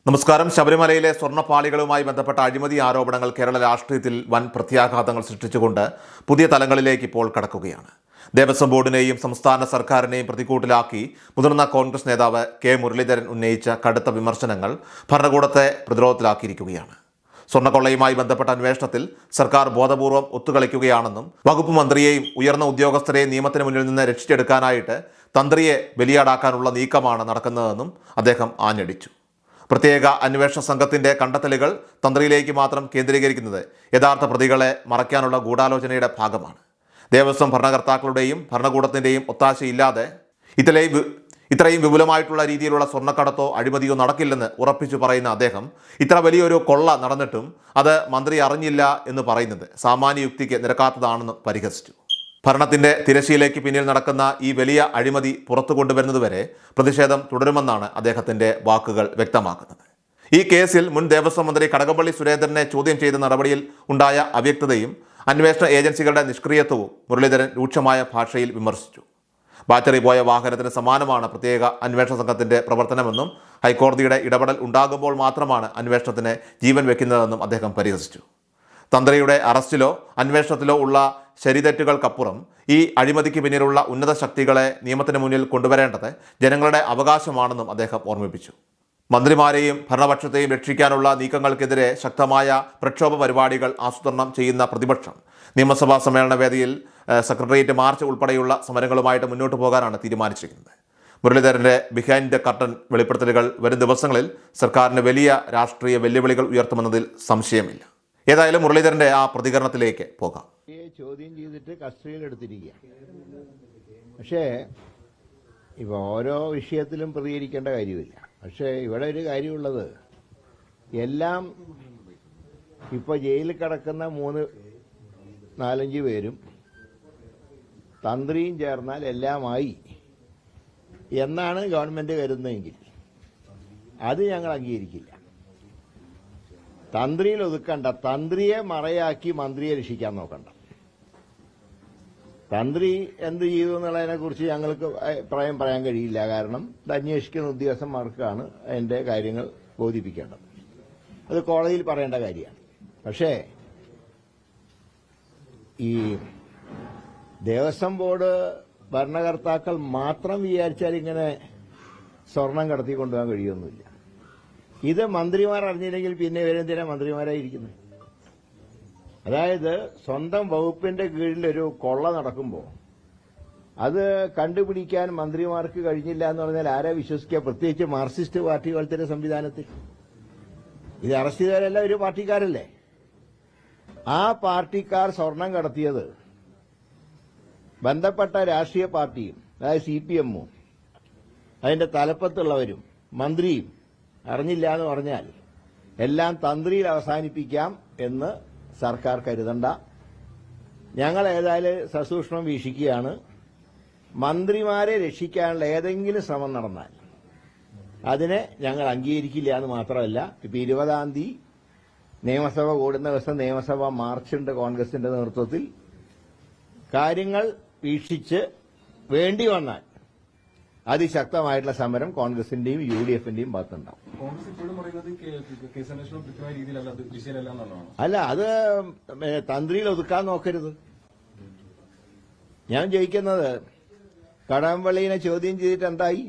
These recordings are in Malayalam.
നമസ്കാരം. ശബരിമലയിലെ സ്വർണ്ണപ്പാളികളുമായി ബന്ധപ്പെട്ട അഴിമതി ആരോപണങ്ങൾ കേരള രാഷ്ട്രീയത്തിൽ വൻ പ്രത്യാഘാതങ്ങൾ സൃഷ്ടിച്ചുകൊണ്ട് പുതിയ തലങ്ങളിലേക്ക് ഇപ്പോൾ കടക്കുകയാണ്. ദേവസ്വം ബോർഡിനെയും സംസ്ഥാന സർക്കാരിനെയും പ്രതിക്കൂട്ടിലാക്കി മുതിർന്ന കോൺഗ്രസ് നേതാവ് കെ മുരളീധരൻ ഉന്നയിച്ച കടുത്ത വിമർശനങ്ങൾ ഭരണകൂടത്തെ പ്രതിരോധത്തിലാക്കിയിരിക്കുകയാണ്. സ്വർണ്ണക്കൊള്ളയുമായി ബന്ധപ്പെട്ട അന്വേഷണത്തിൽ സർക്കാർ ബോധപൂർവം ഒത്തുകളിക്കുകയാണെന്നും വകുപ്പ് മന്ത്രിയെയും ഉയർന്ന ഉദ്യോഗസ്ഥരെയും നിയമത്തിന് മുന്നിൽ നിന്ന് രക്ഷിച്ചെടുക്കാനായിട്ട് തന്ത്രിയെ ബലിയാടാക്കാനുള്ള നീക്കമാണ് നടക്കുന്നതെന്നും അദ്ദേഹം ആഞ്ഞടിച്ചു. പ്രത്യേക അന്വേഷണ സംഘത്തിൻ്റെ കണ്ടെത്തലുകൾ തന്ത്രിയിലേക്ക് മാത്രം കേന്ദ്രീകരിക്കുന്നത് യഥാർത്ഥ പ്രതികളെ മറയ്ക്കാനുള്ള ഗൂഢാലോചനയുടെ ഭാഗമാണ്. ദേവസ്വം ഭരണകർത്താക്കളുടെയും ഭരണകൂടത്തിൻ്റെയും ഒത്താശയില്ലാതെ ഇത്രയും വിപുലമായിട്ടുള്ള രീതിയിലുള്ള സ്വർണ്ണക്കടത്തോ അഴിമതിയോ നടക്കില്ലെന്ന് ഉറപ്പിച്ചു പറയുന്ന അദ്ദേഹം ഇത്ര വലിയൊരു കൊള്ള നടന്നിട്ടും അത് മന്ത്രി അറിഞ്ഞില്ല എന്ന് പറയുന്നത് സാമാന്യ യുക്തിക്ക് നിരക്കാത്തതാണെന്ന് പരിഹസിച്ചു. ഭരണത്തിൻ്റെ തിരശ്ശീലയ്ക്ക് പിന്നിൽ നടക്കുന്ന ഈ വലിയ അഴിമതി പുറത്തു കൊണ്ടുവരുന്നതുവരെ പ്രതിഷേധം തുടരുമെന്നാണ് അദ്ദേഹത്തിൻ്റെ വാക്കുകൾ വ്യക്തമാക്കുന്നത്. ഈ കേസിൽ മുൻ ദേവസ്വം മന്ത്രി കടകംപള്ളി സുരേന്ദ്രനെ ചോദ്യം ചെയ്ത നടപടിയിൽ ഉണ്ടായ അവ്യക്തതയും അന്വേഷണ ഏജൻസികളുടെ നിഷ്ക്രിയത്വവും മുരളീധരൻ രൂക്ഷമായ ഭാഷയിൽ വിമർശിച്ചു. ബാറ്ററി പോയ വാഹനത്തിന് സമാനമാണ് പ്രത്യേക അന്വേഷണ സംഘത്തിൻ്റെ പ്രവർത്തനമെന്നും ഹൈക്കോടതിയുടെ ഇടപെടൽ ഉണ്ടാകുമ്പോൾ മാത്രമാണ് അന്വേഷണത്തിന് ജീവൻ വെക്കുന്നതെന്നും അദ്ദേഹം പരിഹസിച്ചു. തന്ത്രിയുടെ അറസ്റ്റിലോ അന്വേഷണത്തിലോ ഉള്ള ശരിതെറ്റുകൾക്കപ്പുറം ഈ അഴിമതിക്ക് പിന്നിലുള്ള ഉന്നത ശക്തികളെ നിയമത്തിന് മുന്നിൽ കൊണ്ടുവരേണ്ടത് ജനങ്ങളുടെ അവകാശമാണെന്നും അദ്ദേഹം ഓർമ്മിപ്പിച്ചു. മന്ത്രിമാരെയും ഭരണപക്ഷത്തെയും രക്ഷിക്കാനുള്ള നീക്കങ്ങൾക്കെതിരെ ശക്തമായ പ്രക്ഷോഭ പരിപാടികൾ ആസൂത്രണം ചെയ്യുന്ന പ്രതിപക്ഷം നിയമസഭാ സമ്മേളന വേദിയിൽ സെക്രട്ടേറിയറ്റ് മാർച്ച് ഉൾപ്പെടെയുള്ള സമരങ്ങളുമായിട്ട് മുന്നോട്ട് പോകാനാണ് തീരുമാനിച്ചിരിക്കുന്നത്. മുരളീധരൻ്റെ ബിഹൈൻഡ് ദ കർട്ടൻ വെളിപ്പെടുത്തലുകൾ വരും ദിവസങ്ങളിൽ സർക്കാരിന് വലിയ രാഷ്ട്രീയ വെല്ലുവിളികൾ ഉയർത്തുമെന്നതിൽ സംശയമില്ല. ഏതായാലും മുരളീധരൻ്റെ ആ പ്രതികരണത്തിലേക്ക് പോകാം. ചോദ്യം ചെയ്തിട്ട് കസ്റ്റഡിയിൽ എടുത്തിരിക്കുക. പക്ഷേ ഇപ്പോൾ ഓരോ വിഷയത്തിലും പ്രതികരിക്കേണ്ട കാര്യമില്ല. പക്ഷേ ഇവിടെ ഒരു കാര്യമുള്ളത്, എല്ലാം ഇപ്പോൾ ജയിലിൽ കിടക്കുന്ന 4-5 പേരും തന്ത്രിയും ചേർന്നാൽ എല്ലാമായി എന്നാണ് ഗവൺമെന്റ് കരുതുന്നതെങ്കിൽ അത് ഞങ്ങൾ അംഗീകരിക്കില്ല. തന്ത്രിയിൽ ഒതുക്കണ്ട, തന്ത്രിയെ മറയാക്കി മന്ത്രിയെ രക്ഷിക്കാൻ നോക്കണ്ട. തന്ത്രി എന്ത് ചെയ്തു എന്നുള്ളതിനെ കുറിച്ച് ഞങ്ങൾക്ക് അഭിപ്രായം പറയാൻ കഴിയില്ല. കാരണം ഇത് അന്വേഷിക്കുന്ന ഉദ്യോഗസ്ഥന്മാർക്കാണ് അതിന്റെ കാര്യങ്ങൾ ബോധിപ്പിക്കേണ്ടത്. അത് കോടതിയിൽ പറയേണ്ട കാര്യമാണ്. പക്ഷേ ഈ ദേവസ്വം ബോർഡ് ഭരണകർത്താക്കൾ മാത്രം വിചാരിച്ചാൽ ഇങ്ങനെ സ്വർണം കടത്തി കൊണ്ടുപോകാൻ കഴിയുമൊന്നുമില്ല. ഇത് മന്ത്രിമാർ അറിഞ്ഞില്ലെങ്കിൽ പിന്നെ ഇവരെന്തിനാ മന്ത്രിമാരായിരിക്കുന്നത്? അതായത് സ്വന്തം വകുപ്പിന്റെ കീഴിൽ ഒരു കൊള്ള നടക്കുമ്പോൾ അത് കണ്ടുപിടിക്കാൻ മന്ത്രിമാർക്ക് കഴിഞ്ഞില്ല എന്ന് പറഞ്ഞാൽ ആരാ വിശ്വസിക്കുക? പ്രത്യേകിച്ച് മാർക്സിസ്റ്റ് പാർട്ടി പോലത്തെ സംവിധാനത്തിൽ. ഇത് അറസ്റ്റ് ചെയ്തവരെല്ലാം ഒരു പാർട്ടിക്കാരല്ലേ? ആ പാർട്ടിക്കാർ സ്വർണം കടത്തിയത് ബന്ധപ്പെട്ട രാഷ്ട്രീയ പാർട്ടിയും, അതായത് CPM-ഉം അതിന്റെ തലപ്പത്തുള്ളവരും മന്ത്രിയും അറിഞ്ഞില്ല എന്ന് പറഞ്ഞാൽ എല്ലാം തന്ത്രിയിൽ അവസാനിപ്പിക്കാം എന്ന് സർക്കാർ കരുതണ്ട. ഞങ്ങൾ ഏതായാലും സസൂക്ഷ്മം വീക്ഷിക്കുകയാണ്. മന്ത്രിമാരെ രക്ഷിക്കാനുള്ള ഏതെങ്കിലും ശ്രമം നടന്നാൽ അതിനെ ഞങ്ങൾ അംഗീകരിക്കില്ല എന്ന് മാത്രമല്ല, ഇപ്പൊ 20-ാം തീയതി നിയമസഭ കൂടുന്ന ദിവസം നിയമസഭാ മാർച്ചുണ്ട് കോൺഗ്രസിന്റെ നേതൃത്വത്തിൽ. കാര്യങ്ങൾ വീക്ഷിച്ച് വേണ്ടി വന്നാൽ അതിശക്തമായിട്ടുള്ള സമരം കോൺഗ്രസിന്റെയും UDF-ന്റെയും ഭാഗത്തുണ്ടാവും. അല്ല, അത് തന്ത്രിയിൽ ഒതുക്കാൻ നോക്കരുത്. ഞാൻ ചോദിക്കുന്നത്, കടകംപള്ളിനെ ചോദ്യം ചെയ്തിട്ട് എന്തായി?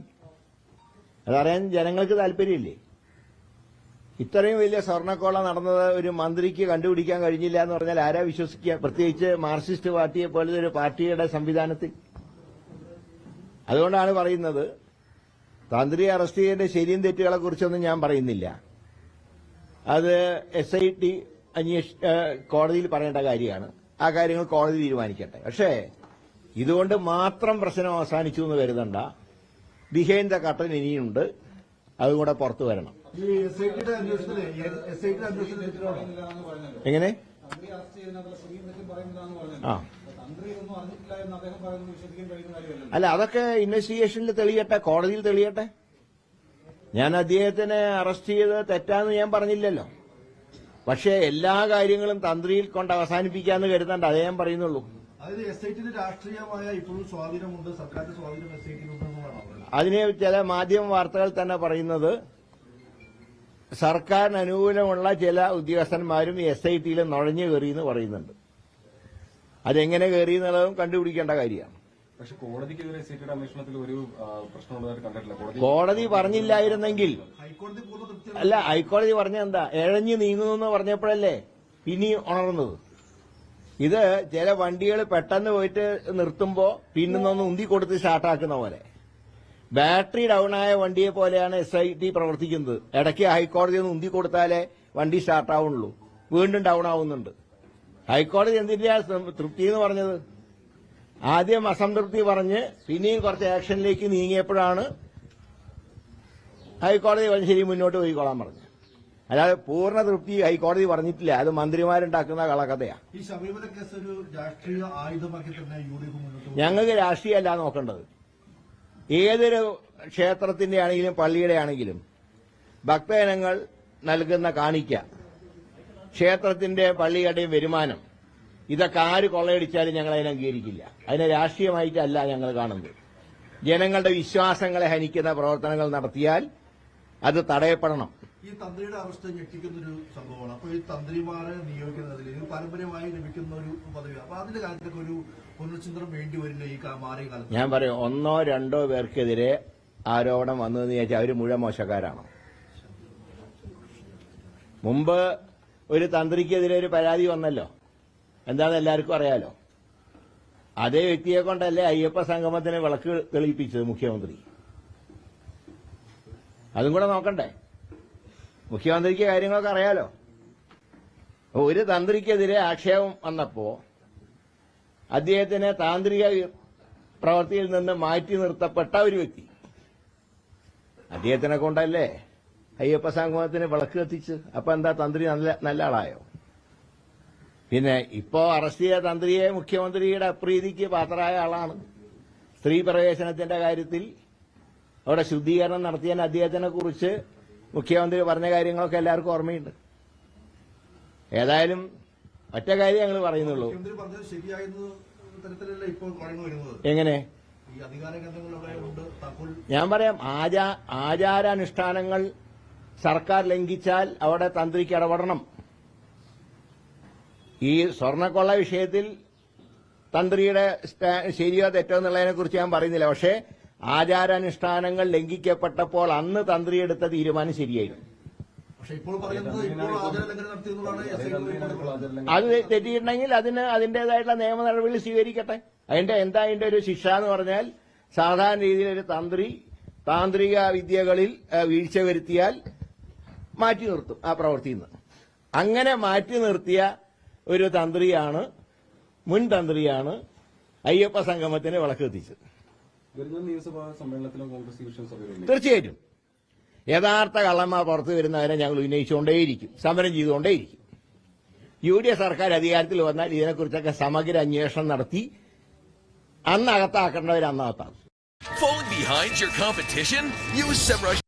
അതറിയാൻ ജനങ്ങൾക്ക് താല്പര്യമില്ലേ? ഇത്രയും വലിയ സ്വർണ്ണക്കൊള്ള നടന്നത് ഒരു മന്ത്രിക്ക് കണ്ടുപിടിക്കാൻ കഴിഞ്ഞില്ല എന്ന് പറഞ്ഞാൽ ആരാ വിശ്വസിക്കുക? പ്രത്യേകിച്ച് മാർക്സിസ്റ്റ് പാർട്ടിയെ പോലത്തെ ഒരു പാർട്ടിയുടെ സംവിധാനത്തിൽ. അതുകൊണ്ടാണ് പറയുന്നത്, തന്ത്രി അറസ്റ്റ് ചെയ്യേണ്ട ശരിയും തെറ്റുകളെ കുറിച്ചൊന്നും ഞാൻ പറയുന്നില്ല. അത് SIT കോടതിയിൽ പറയേണ്ട കാര്യമാണ്. ആ കാര്യങ്ങൾ കോടതി തീരുമാനിക്കട്ടെ. പക്ഷേ ഇതുകൊണ്ട് മാത്രം പ്രശ്നം അവസാനിച്ചു എന്ന് കരുതണ്ട. ബിഹൈൻഡ് ദ കർട്ടൻ ഇനിയുണ്ട്, അതുകൂടെ പുറത്തു വരണം. എങ്ങനെ? അല്ല, അതൊക്കെ ഇൻവെസ്റ്റിഗേഷനിൽ തെളിയട്ടെ, കോടതിയിൽ തെളിയട്ടെ. ഞാൻ അദ്ദേഹത്തിനെ അറസ്റ്റ് ചെയ്ത് തെറ്റാന്ന് ഞാൻ പറഞ്ഞില്ലല്ലോ. പക്ഷേ എല്ലാ കാര്യങ്ങളും തന്ത്രിയിൽ കൊണ്ട് അവസാനിപ്പിക്കാന്ന് കരുതണ്ട, അതേ ഞാൻ പറയുന്നുള്ളൂ. രാഷ്ട്രീയമായ ഇപ്പോഴും സ്വാധീനമുണ്ട്, സർക്കാരിന്റെ സ്വാധീനം അതിനെ ചില മാധ്യമ വാർത്തകൾ തന്നെ പറയുന്നത് സർക്കാരിന് അനുകൂലമുള്ള ചില ഉദ്യോഗസ്ഥന്മാരും SIT-യിൽ നുഴഞ്ഞു കയറി എന്ന് പറയുന്നുണ്ട്. അതെങ്ങനെ കയറി എന്നുള്ളതും കണ്ടുപിടിക്കേണ്ട കാര്യമാണ്. പക്ഷെ കോടതിക്കെതിരെ SIT-യുടെ അന്വേഷണത്തിൽ ഒരു പ്രശ്നമുള്ളതായിട്ട് കണ്ടിട്ടില്ല. കോടതി പറഞ്ഞില്ലായിരുന്നെങ്കിൽ അല്ല, ഹൈക്കോടതി പറഞ്ഞെന്താ, ഇഴഞ്ഞു നീങ്ങുന്നു പറഞ്ഞപ്പോഴല്ലേ പിന്നെയും ഉണർന്നത്. ഇത് ചില വണ്ടികൾ പെട്ടെന്ന് പോയിട്ട് നിർത്തുമ്പോ പിന്നൊന്ന് ഉന്തി കൊടുത്ത് സ്റ്റാർട്ടാക്കുന്ന പോലെ ബാറ്ററി ഡൗണായ വണ്ടിയെ പോലെയാണ് SIT പ്രവർത്തിക്കുന്നത്. ഇടയ്ക്ക് ഹൈക്കോടതി ഒന്ന് ഉന്തി കൊടുത്താലേ വണ്ടി സ്റ്റാർട്ടാവുള്ളൂ, വീണ്ടും ഡൗൺ ആവുന്നുണ്ട്. ഹൈക്കോടതി എന്തിനാ തൃപ്തി എന്ന് പറഞ്ഞത്? ആദ്യം അസംതൃപ്തി പറഞ്ഞ് പിന്നെയും കുറച്ച് ആക്ഷനിലേക്ക് നീങ്ങിയപ്പോഴാണ് ഹൈക്കോടതി ശരി മുന്നോട്ട് പോയിക്കോളാൻ പറഞ്ഞു. അല്ലാതെ പൂർണ്ണ തൃപ്തി ഹൈക്കോടതി പറഞ്ഞിട്ടില്ല. അത് മന്ത്രിമാരുണ്ടാക്കുന്ന കളകഥയാണ്. ഈ ശബരിമല കേസ് ഒരു രാഷ്ട്രീയ ആയുധമാക്കി തന്നെ UDF മുന്നോട്ട് ഞങ്ങൾക്ക് രാഷ്ട്രീയമല്ല നോക്കേണ്ടത്. ഏതൊരു ക്ഷേത്രത്തിന്റെ ആണെങ്കിലും പള്ളിയുടെ ആണെങ്കിലും ഭക്തജനങ്ങൾ നൽകുന്ന കാണിക്ക, ക്ഷേത്രത്തിന്റെ പള്ളിയുടെയും വരുമാനം, ഇതൊക്കെ ആര് കൊള്ളയടിച്ചാലും ഞങ്ങൾ അതിനെ അംഗീകരിക്കില്ല. അതിനെ രാഷ്ട്രീയമായിട്ടല്ല ഞങ്ങൾ കാണുന്നത്. ജനങ്ങളുടെ വിശ്വാസങ്ങളെ ഹനിക്കുന്ന പ്രവർത്തനങ്ങൾ നടത്തിയാൽ അത് തടയപ്പെടണം. ഈ തന്ത്രിയുടെ അവസ്ഥ ഞെട്ടിക്കുന്ന ഒരു സംഭവമാണ്. അപ്പോൾ ഈ തന്ത്രിമാരെ നിയോഗിക്കുന്നതിൽ ഇത് പാരമ്പര്യമായി ലഭിക്കുന്ന ഒരു പദവി, അപ്പൊ അതിന്റെ കാര്യത്തിലൊക്കെ ഒരു പുനർചിന്തനം വേണ്ടി വരില്ല ഈ മാറിയ കാലത്ത്. ഞാൻ പറയും, 1-2 പേർക്കെതിരെ ആരോപണം വന്നതെന്ന് ചോദിച്ചാൽ അവർ മുഴുവൻ മോശക്കാരാണോ? മുമ്പ് ഒരു തന്ത്രിക്കെതിരെ ഒരു പരാതി വന്നല്ലോ, എന്താണെന്ന് എല്ലാവർക്കും അറിയാലോ. അതേ വ്യക്തിയെ കൊണ്ടല്ലേ അയ്യപ്പ സംഗമത്തിന് വിളക്ക് തെളിയിപ്പിച്ചത് മുഖ്യമന്ത്രി. അതും കൂടെ നോക്കണ്ടേ? മുഖ്യമന്ത്രിക്ക് കാര്യങ്ങളൊക്കെ അറിയാലോ. ഒരു തന്ത്രിക്കെതിരെ ആക്ഷേപം വന്നപ്പോ അദ്ദേഹത്തിനെ താന്ത്രിക പ്രവൃത്തിയിൽ നിന്ന് മാറ്റി നിർത്തപ്പെട്ട ഒരു വ്യക്തി, അദ്ദേഹത്തിനെ കൊണ്ടല്ലേ അയ്യപ്പ സംഗമത്തിന് വിളക്ക് കത്തിച്ച്. അപ്പൊ എന്താ തന്ത്രി നല്ല ആളായോ? പിന്നെ ഇപ്പോ അറസ്റ്റ് ചെയ്ത തന്ത്രിയെ മുഖ്യമന്ത്രിയുടെ അപ്രീതിക്ക് പാത്രമായ ആളാണ്. സ്ത്രീ പ്രവേശനത്തിന്റെ കാര്യത്തിൽ അവിടെ ശുദ്ധീകരണം നടത്തിയതിന് അദ്ദേഹത്തിനെ കുറിച്ച് മുഖ്യമന്ത്രി പറഞ്ഞ കാര്യങ്ങളൊക്കെ എല്ലാവർക്കും ഓർമ്മയുണ്ട്. ഏതായാലും ഒറ്റ കാര്യം ഞങ്ങൾ പറയുന്നുള്ളൂ. മുഖ്യമന്ത്രി പറഞ്ഞത് ശരിയായ തരത്തിലല്ല ഇപ്പോൾ കാര്യങ്ങൾ വരുന്നത്. എങ്ങനെ? ഈ അധികാര കേന്ദ്രങ്ങളുണ്ട് താക്കോൽ. ഞാൻ പറയാം, ആചാരാനുഷ്ഠാനങ്ങൾ സർക്കാർ ലംഘിച്ചാൽ അവിടെ തന്ത്രിക്ക് ഇടപെടണം. ഈ സ്വർണ്ണക്കൊള്ള വിഷയത്തിൽ തന്ത്രിയുടെ ശരിയോ തെറ്റോ എന്നുള്ളതിനെ കുറിച്ച് ഞാൻ പറയുന്നില്ല. പക്ഷേ ആചാരാനുഷ്ഠാനങ്ങൾ ലംഘിക്കപ്പെട്ടപ്പോൾ അന്ന് തന്ത്രി എടുത്ത തീരുമാനം ശരിയായിരുന്നു. പക്ഷെ ഇപ്പോൾ പറയുന്നത് ഇപ്പോൾ ആചാരലംഘനം നടത്തിയെന്നുള്ളതാണ്. അത് തെറ്റിയിട്ടുണ്ടെങ്കിൽ അതിന്റേതായിട്ടുള്ള നിയമ നടപടികൾ സ്വീകരിക്കട്ടെ. എന്താ അതിന്റെ ഒരു ശിക്ഷ എന്ന് പറഞ്ഞാൽ, സാധാരണ രീതിയിൽ ഒരു തന്ത്രി താന്ത്രിക വിദ്യകളിൽ വീഴ്ച വരുത്തിയാൽ മാറ്റി നിർത്തും ആ പ്രവൃത്തിയിൽ നിന്ന്. അങ്ങനെ മാറ്റി നിർത്തിയ ഒരു തന്ത്രിയാണ്, മുൻ തന്ത്രിയാണ് അയ്യപ്പ സംഗമത്തിന് വിളക്ക് കത്തിച്ചത്. നിയമസഭാ സമ്മേളനത്തിലും കോൺഗ്രസ് ഈ വിഷയം സഭയിലുണ്ട്. തീർച്ചയായിട്ടും യഥാർത്ഥ കള്ളന്മാർ പുറത്തു വരുന്നവരെ ഞങ്ങൾ ഉന്നയിച്ചുകൊണ്ടേയിരിക്കും, സമരം ചെയ്തുകൊണ്ടേയിരിക്കും. UDF സർക്കാർ അധികാരത്തിൽ വന്നാൽ ഇതിനെക്കുറിച്ചൊക്കെ സമഗ്ര അന്വേഷണം നടത്തി അന്ന് അകത്താക്കേണ്ടവർ അന്നകത്താക്കും. Falling behind your competition? Use SEMrush